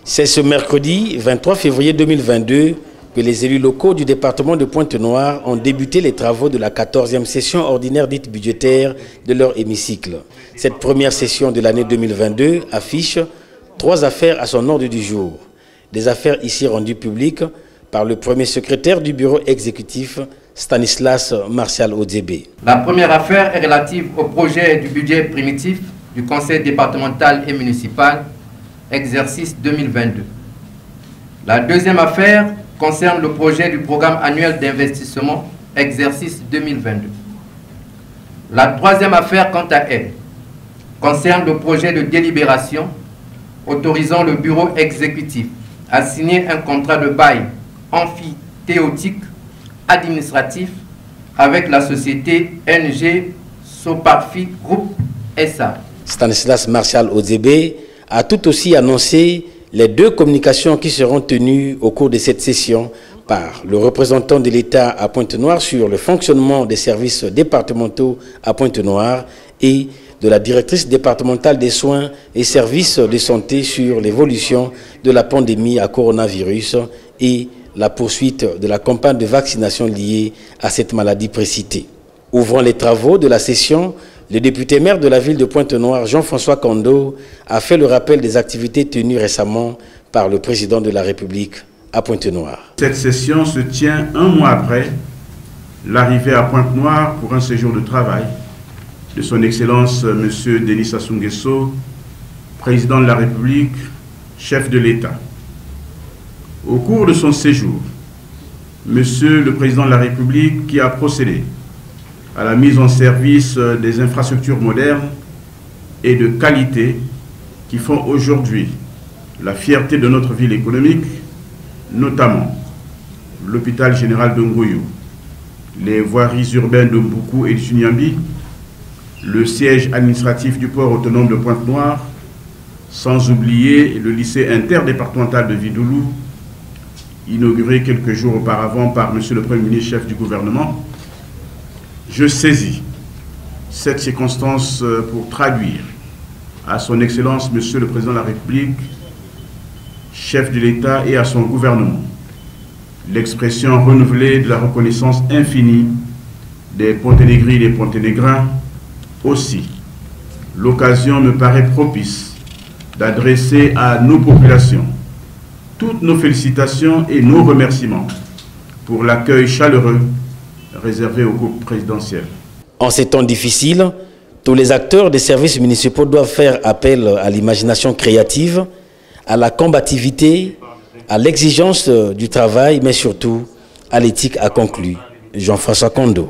C'est ce mercredi 23 février 2022 que les élus locaux du département de Pointe-Noire ont débuté les travaux de la 14e session ordinaire dite budgétaire de leur hémicycle. Cette première session de l'année 2022 affiche 3 affaires à son ordre du jour. Des affaires ici rendues publiques par le premier secrétaire du bureau exécutif, Stanislas Martial Odzébé. La première affaire est relative au projet du budget primitif du conseil départemental et municipal, exercice 2022. La deuxième affaire concerne le projet du programme annuel d'investissement, exercice 2022. La troisième affaire, quant à elle, concerne le projet de délibération autorisant le bureau exécutif à signer un contrat de bail amphithéotique administratif avec la société NG Soparfi Group SA. Stanislas Martial Odzébé a tout aussi annoncé les 2 communications qui seront tenues au cours de cette session par le représentant de l'État à Pointe-Noire sur le fonctionnement des services départementaux à Pointe-Noire et de la directrice départementale des soins et services de santé sur l'évolution de la pandémie à coronavirus et la poursuite de la campagne de vaccination liée à cette maladie précitée. Ouvrant les travaux de la session, le député maire de la ville de Pointe-Noire, Jean-François Kando, a fait le rappel des activités tenues récemment par le président de la République à Pointe-Noire. Cette session se tient un mois après l'arrivée à Pointe-Noire pour un séjour de travail de son Excellence M. Denis Sassou Nguesso, président de la République, chef de l'État. Au cours de son séjour, M. le président de la République, qui a procédé à la mise en service des infrastructures modernes et de qualité qui font aujourd'hui la fierté de notre ville économique, notamment l'hôpital général de Ngoyo, les voiries urbaines de Mboukou et de Sunyambi, le siège administratif du port autonome de Pointe-Noire, sans oublier le lycée interdépartemental de Vidoulou, inauguré quelques jours auparavant par M. le Premier ministre, chef du gouvernement. Je saisis cette circonstance pour traduire à son Excellence, M. le Président de la République, chef de l'État, et à son gouvernement, l'expression renouvelée de la reconnaissance infinie des Ponténégris et des Ponténégrins. Aussi, l'occasion me paraît propice d'adresser à nos populations toutes nos félicitations et nos remerciements pour l'accueil chaleureux réservé au groupe présidentiel. En ces temps difficiles, tous les acteurs des services municipaux doivent faire appel à l'imagination créative, à la combativité, à l'exigence du travail, mais surtout à l'éthique, a conclu Jean-François Kando.